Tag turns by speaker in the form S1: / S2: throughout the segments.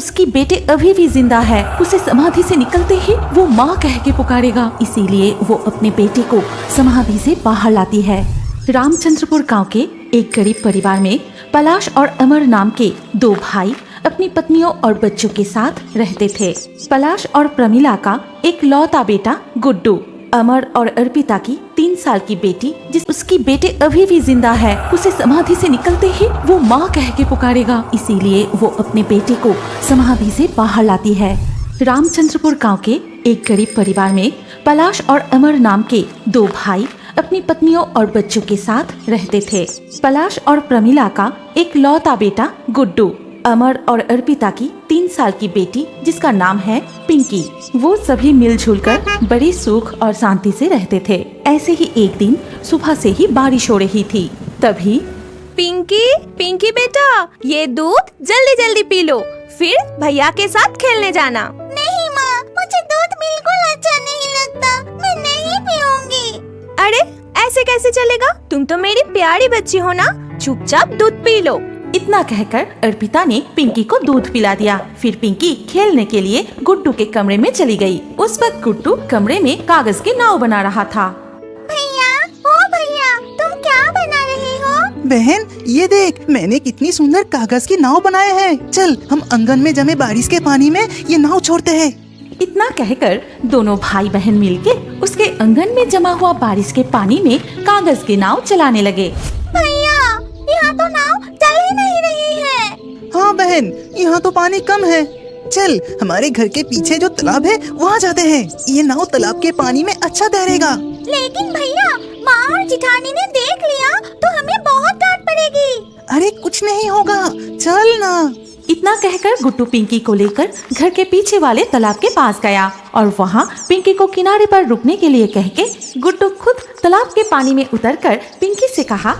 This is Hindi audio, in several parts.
S1: उसकी बेटे अभी भी जिंदा है उसे समाधि से निकलते ही वो माँ कह के पुकारेगा। इसीलिए वो अपने बेटे को समाधि से बाहर लाती है। रामचंद्रपुर गांव के एक गरीब परिवार में पलाश और अमर नाम के दो भाई अपनी पत्नियों और बच्चों के साथ रहते थे। पलाश और प्रमिला का एक लौता बेटा गुड्डू, अमर और अर्पिता की 3 साल की बेटी जिस उसकी बेटे अभी भी जिंदा है उसे समाधि से निकलते ही वो माँ कह के पुकारेगा। इसीलिए वो अपने बेटे को समाधि से बाहर लाती है। रामचंद्रपुर गांव के एक गरीब परिवार में पलाश और अमर नाम के दो भाई अपनी पत्नियों और बच्चों के साथ रहते थे। पलाश और प्रमिला का एक लौता बेटा गुड्डू, अमर और अर्पिता की 3 साल की बेटी जिसका नाम है पिंकी। वो सभी मिलजुल कर बड़ी सुख और शांति से रहते थे। ऐसे ही एक दिन सुबह से ही बारिश हो रही थी। तभी
S2: पिंकी बेटा, ये दूध जल्दी जल्दी पी लो, फिर भैया के साथ खेलने जाना।
S3: नहीं माँ, मुझे दूध बिल्कुल अच्छा नहीं लगता, मैं नहीं पीऊंगी।
S2: अरे ऐसे कैसे चलेगा, तुम तो मेरी प्यारी बच्ची हो ना, चुपचाप दूध पी लो।
S1: इतना कहकर अर्पिता ने पिंकी को दूध पिला दिया। फिर पिंकी खेलने के लिए गुड्डू के कमरे में चली गई। उस वक्त गुड्डू कमरे में कागज की नाव बना रहा था।
S3: भैया, ओ भैया, तुम क्या बना रहे हो?
S4: बहन ये देख, मैंने कितनी सुंदर कागज की नाव बनाए हैं। चल हम आंगन में जमे बारिश के पानी में ये नाव छोड़ते हैं।
S1: इतना कहकर दोनों भाई बहन मिलके उसके आंगन में जमा हुआ बारिश के पानी में कागज की नाव चलाने लगे।
S3: भैया, यहाँ तो नाव चल ही नहीं रही है।
S4: हाँ बहन, यहाँ तो पानी कम है। चल हमारे घर के पीछे जो तालाब है वहाँ जाते हैं। ये नाव तालाब के पानी में अच्छा तैरेगा।
S3: लेकिन भैया, माँ और जिठानी ने देख लिया तो हमें बहुत डांट पड़ेगी।
S4: अरे कुछ नहीं होगा, चल ना।
S1: इतना कहकर गुड्डू पिंकी को लेकर घर के पीछे वाले तालाब के पास गया और वहाँ पिंकी को किनारे पर रुकने के लिए कह के गुड्डू खुद तालाब के पानी में उतरकर पिंकी से कहा,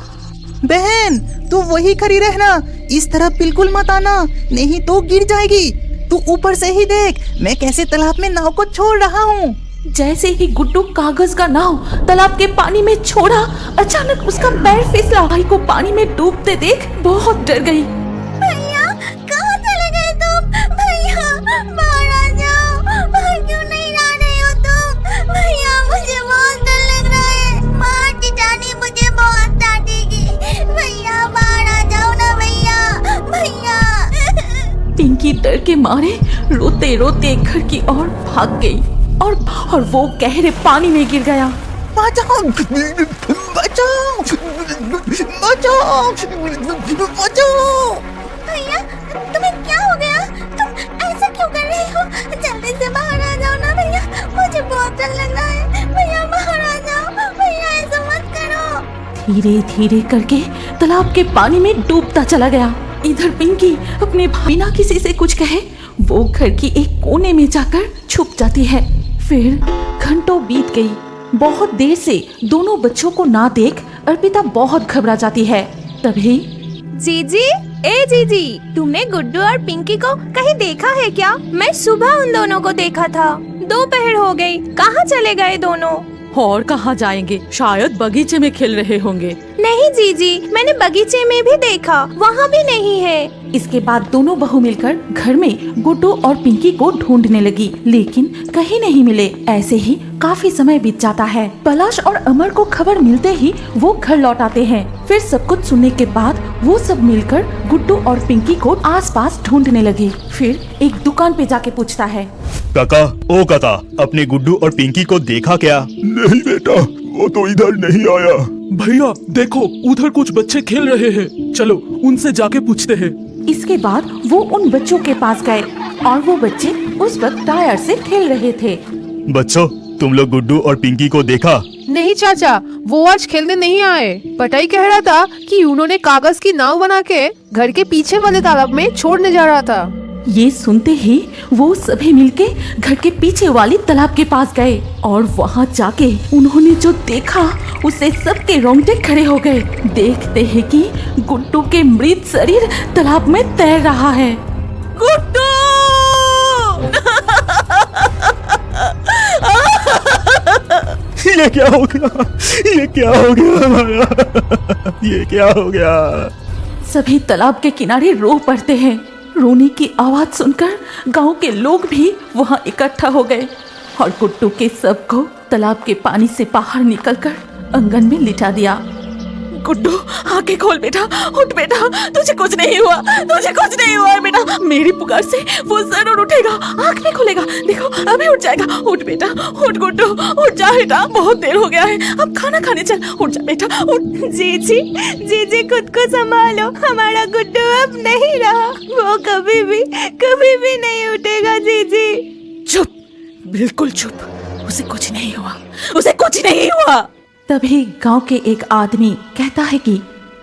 S4: बहन तू वही खड़ी रहना, इस तरफ बिल्कुल मत आना, नहीं तो गिर जाएगी। तू ऊपर से ही देख मैं कैसे तालाब में नाव को छोड़ रहा हूँ।
S1: जैसे ही गुड्डू कागज का नाव तालाब के पानी में छोड़ा, अचानक उसका पैर फिसला। भाई को पानी में डूबते देख बहुत डर गई।
S3: भैया, कहाँ चले गए तुम? भैया, बाहर आ जाओ, बाहर क्यों नहीं आ रहे हो तुम? भैया, मुझे बहुत डर लग रहा है, माँ जिठानी मुझे बहुत डांटेगी। भैया बाहर आ जाओ ना भैया, भैया।
S1: पिंकी डर के मारे रोते रोते घर की ओर भाग गई और वो गहरे पानी में गिर गया।
S4: बचाओ बचाओ बचाओ बचाओ।
S3: भैया, तुम्हें क्या हो गया? तुम ऐसा क्यों कर रहे हो? जल्दी से बाहर आ जाओ ना भैया, मुझे बहुत डर लग रहा है। भैया बाहर आ जाओ, भैया ऐसा मत करो।
S1: धीरे धीरे करके तालाब के पानी में डूबता चला गया। इधर पिंकी अपने बिना किसी से कुछ कहे वो घर की एक कोने में जाकर छुप जाती है। फिर घंटों बीत गई। बहुत देर से दोनों बच्चों को ना देख अर्पिता बहुत घबरा जाती है। तभी
S2: जीजी, तुमने गुड्डू और पिंकी को कहीं देखा है क्या? मैं सुबह उन दोनों को देखा था, दोपहर हो गई, कहाँ चले गए दोनों?
S1: और कहाँ जाएंगे, शायद बगीचे में खेल रहे होंगे।
S2: नहीं जीजी, मैंने बगीचे में भी देखा, वहाँ भी नहीं है।
S1: इसके बाद दोनों बहू मिलकर घर में गुड्डू और पिंकी को ढूंढने लगी, लेकिन कहीं नहीं मिले। ऐसे ही काफी समय बीत जाता है। पलाश और अमर को खबर मिलते ही वो घर लौट आते हैं। फिर सब कुछ सुनने के बाद वो सब मिलकर गुड्डू और पिंकी को आसपास ढूंढने लगे। फिर एक दुकान पे जाके पूछता है,
S5: काका, ओ काका, अपने गुड्डू और पिंकी को देखा क्या?
S6: नहीं बेटा, वो तो इधर नहीं आया। भैया देखो, उधर कुछ बच्चे खेल रहे हैं, चलो उनसे जाके पूछते हैं।
S1: इसके बाद वो उन बच्चों के पास गए और वो बच्चे उस वक्त टायर से खेल रहे थे।
S5: बच्चों, तुम लोग गुड्डू और पिंकी को देखा?
S7: नहीं चाचा, वो आज खेलने नहीं आए। पटाई कह रहा था कि उन्होंने कागज की नाव बना के घर के पीछे वाले तालाब में छोड़ने जा रहा था।
S1: ये सुनते ही वो सभी मिलके घर के पीछे वाली तालाब के पास गए और वहाँ जाके उन्होंने जो देखा उससे सबके रोंगटे खड़े हो गए। देखते हैं कि गुड्डू के मृत शरीर तालाब में तैर रहा है।
S2: गुड्डू!
S5: ये क्या हो गया? ये क्या हो गया हमारा? ये क्या हो गया?
S1: सभी तालाब के किनारे रो पड़ते हैं। रोने की आवाज सुनकर गांव के लोग भी वहां इकट्ठा हो गए और गुड्डू के शव को तालाब के पानी से बाहर निकलकर आंगन में लिटा दिया। गुड्डू आंखें खोल बेटा, उठ बेटा, तुझे कुछ नहीं हुआ, तुझे कुछ नहीं हुआ बेटा। मेरी पुकार से वो जरूर उठेगा, आंख नहीं खुलेगा, देखो अभी उठ जाएगा। उठ बेटा, उठ गुड्डू, उठ जा बेटा, बहुत देर हो गया है, अब खाना खाने चल। उठ जा बेटा, उठ।
S2: जी खुद को संभालो, हमारा गुड्डू अब नहीं रहा, वो कभी भी नहीं उठेगा। जी
S1: चुप, बिल्कुल चुप, उसे कुछ नहीं हुआ, उसे कुछ नहीं हुआ। तभी गांव के एक आदमी कहता है कि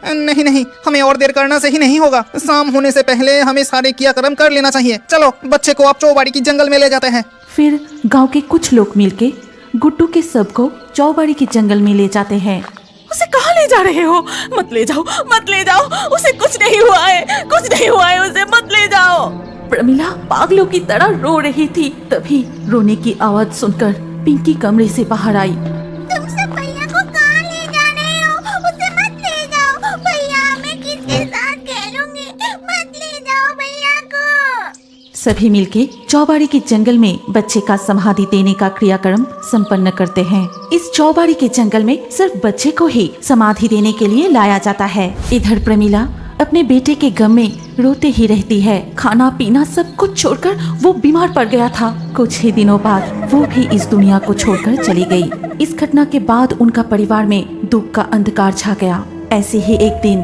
S4: नहीं, हमें और देर करना सही नहीं होगा। शाम होने से पहले हमें सारे क्रियाक्रम कर लेना चाहिए। चलो बच्चे को आप चौबाड़ी की जंगल में ले जाते हैं।
S1: फिर गांव के कुछ लोग मिलके गुड्डू के शव को चौबाड़ी के जंगल में ले जाते हैं। उसे कहाँ ले जा रहे हो? मत ले जाओ, मत ले जाओ, उसे कुछ नहीं हुआ है, कुछ नहीं हुआ है, उसे मत ले जाओ। प्रमिला पागलों की तरह रो रही थी। तभी रोने की आवाज सुनकर पिंकी कमरे से बाहर आई।
S3: तुम सब भैया को कहाँ ले जा रहे हो? उसे मत ले जाओ भैया, मैं किसके साथ खेलूंगी, मत ले जाओ भैया को।
S1: सभी मिलके चौबाड़ी के जंगल में बच्चे का समाधि देने का क्रियाक्रम संपन्न करते हैं। इस चौबाड़ी के जंगल में सिर्फ बच्चे को ही समाधि देने के लिए लाया जाता है। इधर प्रमिला अपने बेटे के गम में रोते ही रहती है। खाना पीना सब कुछ छोड़कर वो बीमार पड़ गया था। कुछ ही दिनों बाद वो भी इस दुनिया को छोड़कर चली गई। इस घटना के बाद उनका परिवार में दुख का अंधकार छा गया। ऐसे ही एक दिन,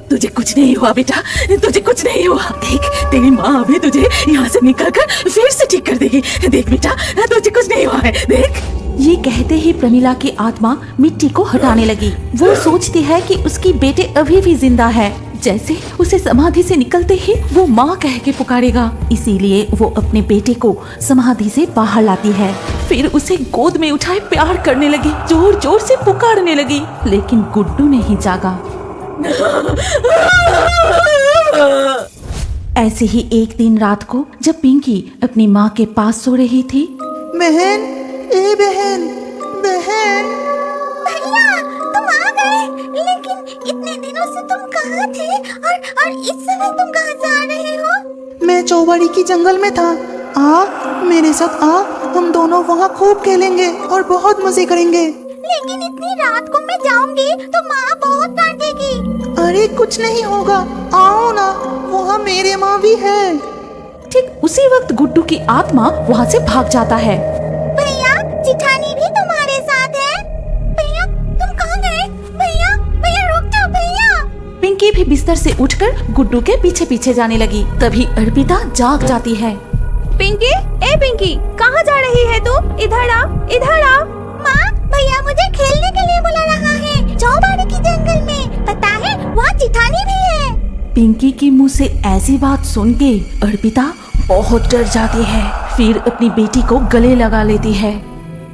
S1: तुझे कुछ नहीं हुआ बेटा, तुझे कुछ नहीं हुआ, देख तेरी माँ अभी तुझे यहाँ से निकालकर फिर से ठीक कर देगी। देख बेटा, तुझे कुछ नहीं हुआ है, देख। ये कहते ही प्रमिला की आत्मा मिट्टी को हटाने लगी। वो सोचती है कि उसकी बेटे अभी भी जिंदा है। जैसे उसे समाधि से निकलते ही वो माँ कह के पुकारेगा। इसीलिए वो अपने बेटे को समाधि से बाहर लाती है। फिर उसे गोद में उठाए प्यार करने लगी, जोर जोर से पुकारने लगी। लेकिन गुड्डू नहीं जागा। ऐसे ही एक दिन रात को जब पिंकी अपनी माँ के पास सो रही थी।
S4: बहन, ए बहन, बहन।
S3: भैया तुम आ गए, लेकिन इतने दिनों से तुम कहाँ थे और इस समय तुम कहाँ से आ रहे हो?
S4: मैं चौबाड़ी की जंगल में था। आ मेरे साथ आ, हम दोनों वहाँ खूब खेलेंगे और बहुत मजे करेंगे।
S3: लेकिन इतनी रात को मैं जाऊंगी तो माँ बहुत डांटेगी।
S4: अरे कुछ नहीं होगा, आओ ना, वहाँ मेरे माँ भी है।
S1: ठीक उसी वक्त गुड्डू की आत्मा वहाँ से भाग जाता है।
S3: भैया जिठानी भी तुम्हारे साथ है। भैया तुम कहाँ गए? भैया भैया रुक जाओ भैया।
S1: पिंकी भी बिस्तर से उठकर गुड्डू के पीछे पीछे जाने लगी। तभी अर्पिता जाग जाती है।
S2: पिंकी, ए पिंकी, कहाँ जा रही है तू? इधर आ, इधर आ।
S3: माँ भैया मुझे खेलने के लिए बुला रहा है, चौबाड़ी की जंगल में। पता है वहाँ जिठानी भी है।
S1: पिंकी के मुंह से ऐसी बात सुन के अर्पिता बहुत डर जाती है। फिर अपनी बेटी को गले लगा लेती है।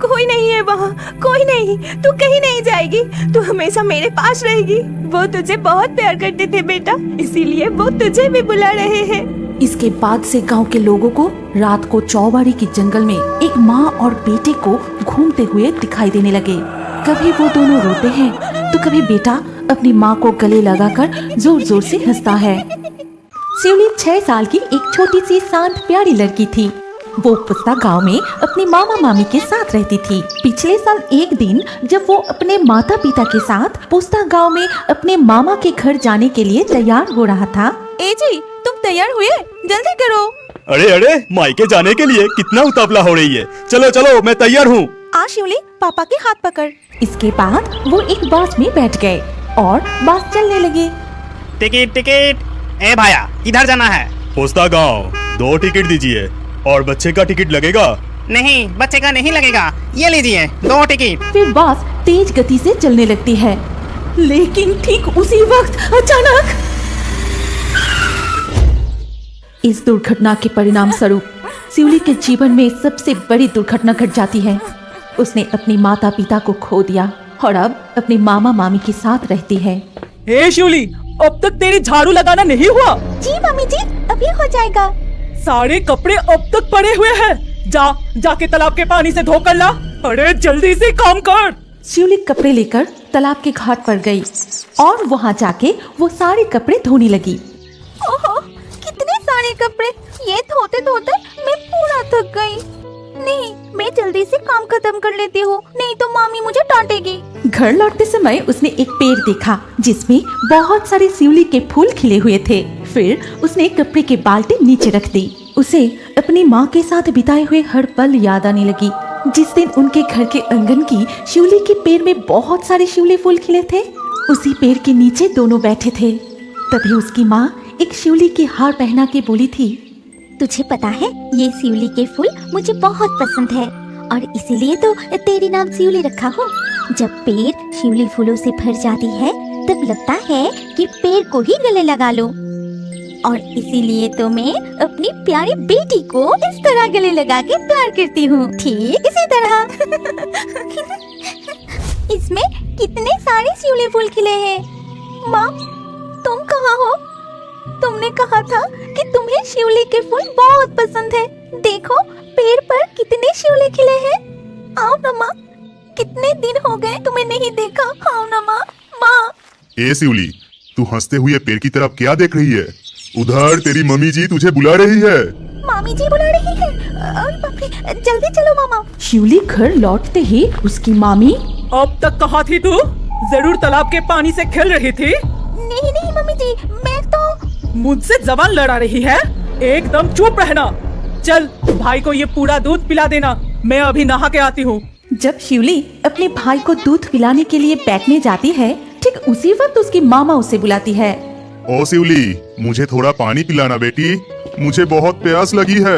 S2: कोई नहीं है वहाँ, कोई नहीं, तू कहीं नहीं जाएगी, तू हमेशा मेरे पास रहेगी। वो तुझे बहुत प्यार करते थे बेटा, इसीलिए वो तुझे भी बुला रहे हैं।
S1: इसके बाद से गांव के लोगों को रात को चौबाड़ी के जंगल में एक माँ और बेटे को घूमते हुए दिखाई देने लगे। कभी वो दोनों रोते हैं तो कभी बेटा अपनी माँ को गले लगाकर जोर जोर से हंसता है। शिवली 6 साल की एक छोटी सी शांत प्यारी लड़की थी। वो पुस्ता गांव में अपनी मामा मामी के साथ रहती थी। पिछले साल एक दिन जब वो अपने माता पिता के साथ पुस्ता गांव में अपने मामा के घर जाने के लिए तैयार हो रहा था।
S2: ए जी, तुम तैयार हुए? जल्दी करो।
S5: अरे मायके जाने के लिए कितना उतावला हो रही है। चलो चलो, मैं तैयार हूँ।
S2: आ शिवली, पापा के हाथ पकड़।
S1: इसके बाद वो एक बस में बैठ गए और बस चलने लगे।
S8: टिकट टिकट, ए भाया किधर जाना है?
S5: पोस्ता गांव, 2 टिकट दीजिए। और बच्चे का टिकट लगेगा?
S8: नहीं, बच्चे का नहीं लगेगा, ये लीजिए 2 टिकट।
S1: फिर बस तेज गति से चलने लगती है। लेकिन ठीक उसी वक्त अचानक इस दुर्घटना के परिणाम स्वरूप शिवली के जीवन में सबसे बड़ी दुर्घटना घट जाती है। उसने अपने माता पिता को खो दिया और अब अपने मामा मामी के साथ रहती है।
S9: हे शिवली, अब तक तेरी झाड़ू लगाना नहीं हुआ?
S3: जी मम्मी जी, अभी हो जाएगा।
S9: सारे कपड़े अब तक पड़े हुए हैं। जाके तालाब के पानी से धो कर ला। अरे जल्दी से काम कर।
S1: शिवली कपड़े लेकर तालाब के घाट पर गई और वहाँ जाके वो सारे कपड़े धोने लगी।
S3: ओहो, कितने सारे कपड़े, ये धोते धोते मैं पूरा थक गई। नहीं, मैं जल्दी से काम खत्म कर लेती हूँ, नहीं तो मामी मुझे डांटेगी।
S1: घर लौटते समय उसने एक पेड़ देखा जिसमें बहुत सारे शिवली के फूल खिले हुए थे। फिर उसने एक कपड़े की बाल्टी नीचे रख दी। उसे अपनी माँ के साथ बिताए हुए हर पल याद आने लगी। जिस दिन उनके घर के आंगन की शिवली के पेड़ में बहुत सारे शिवली फूल खिले थे, उसी पेड़ के नीचे दोनों बैठे थे। तभी उसकी माँ एक शिवली की हार पहना के बोली थी,
S3: तुझे पता है ये शिवली के फूल मुझे बहुत पसंद है और इसीलिए तो तेरी नाम शिवली रखा हूँ। जब पेड़ शिवली फूलों से भर जाती है तब लगता है कि पेड़ को ही गले लगा लूं। और इसीलिए तो मैं अपनी प्यारी बेटी को इस तरह गले लगा के प्यार करती हूँ, ठीक इसी तरह। इसमें कितने सारे शिवली फूल खिले हैं। माँ, तुम कहाँ हो? तुमने कहा था कि तुम्हें शिवली के फूल बहुत पसंद है। देखो पेड़ पर कितने शिवली खिले हैं। आओ ना माँ, कितने दिन हो गए तुम्हें नहीं देखा। आओ ना माँ। माँ।
S10: ए शिवली, तू हंसते हुए पेड़ की तरफ क्या देख रही है? उधर तेरी मम्मी जी तुझे बुला रही है।
S3: मामी जी बुला रही है। अरे बाप रे, जल्दी चलो मामा।
S1: शिवली घर लौटते ही उसकी मामी,
S9: अब तक कहाँ थी तू? जरूर तालाब के पानी से खेल रही थी।
S3: नहीं नहीं मम्मी जी, मैं तो।
S9: मुझसे जबान लड़ा रही है? एकदम चुप रहना। चल भाई को ये पूरा दूध पिला देना, मैं अभी नहा के आती हूँ।
S1: जब शिवली अपने भाई को दूध पिलाने के लिए बैठने जाती है, ठीक उसी वक्त उसकी मामा उसे बुलाती है।
S10: ओ शिवली, मुझे थोड़ा पानी पिलाना बेटी, मुझे बहुत प्यास लगी है।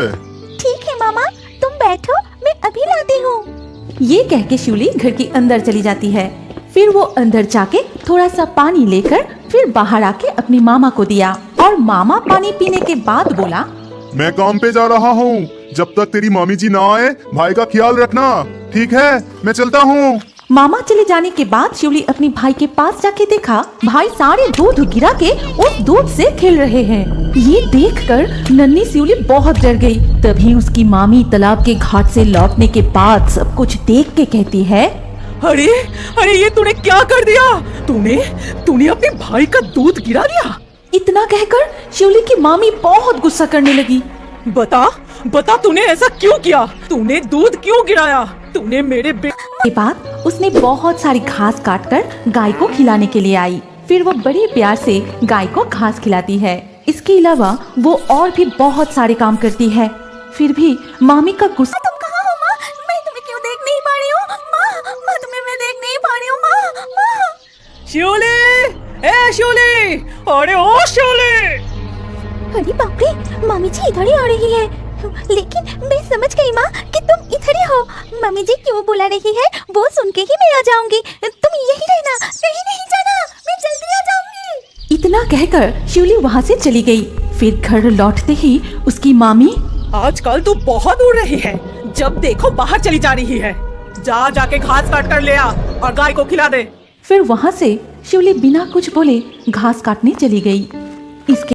S3: ठीक है मामा, तुम बैठो, मैं अभी लाती हूँ।
S1: ये कह के शिवली घर के अंदर चली जाती है। फिर वो अंदर जाके थोड़ा सा पानी लेकर फिर बाहर आके अपनी मामा को दिया और मामा पानी पीने के बाद बोला,
S10: मैं काम पे जा रहा हूँ, जब तक तेरी मामी जी ना आए भाई का ख्याल रखना, ठीक है? मैं चलता हूँ।
S1: मामा चले जाने के बाद शिवली अपने भाई के पास जाके देखा भाई सारे दूध गिरा के उस दूध से खेल रहे हैं। ये देखकर नन्ही शिवली बहुत डर गई। तभी उसकी मामी तालाब के घाट से लौटने के बाद सब कुछ देख के कहती है,
S9: अरे अरे ये तूने क्या कर दिया? तूने अपने भाई का दूध गिरा दिया।
S1: इतना कहकर शिवली की मामी बहुत गुस्सा करने लगी।
S9: बता तूने ऐसा क्यों किया? तूने दूध क्यों गिराया? तूने मेरे
S1: के बाद उसने बहुत सारी घास काटकर गाय को खिलाने के लिए आई। फिर वो बड़े प्यार से गाय को घास खिलाती है। इसके अलावा वो और भी बहुत सारे काम करती है। फिर भी मामी का गुस्सा।
S3: तुम कहाँ हो माँ? मैं तुम्हें क्यों देख नहीं पा रही हूँ? माँ तुम्हें मैं देख नहीं पा रही हूँ। माँ।
S9: शिवली, ए शिवली, अरे ओ शिवली।
S3: अरे बाप रे, मामी जी इधर ही आ रही है। लेकिन मैं समझ गई माँ कि तुम इधर ही हो। मम्मी जी क्यों बुला रही है वो सुन के ही मैं आ जाऊंगी। तुम यही रहना, कहीं नहीं जाना, मैं जल्दी आ जाऊंगी।
S1: इतना कहकर शिवली वहाँ से चली गई। फिर घर लौटते ही उसकी मामी,
S9: आजकल तू बहुत उड़ रही है, जब देखो बाहर चली जा रही है। जाके घास काट कर ले आ और गाय को खिला दे।
S1: फिर वहाँ से शिवली बिना कुछ बोले घास काटने चली गई। इसके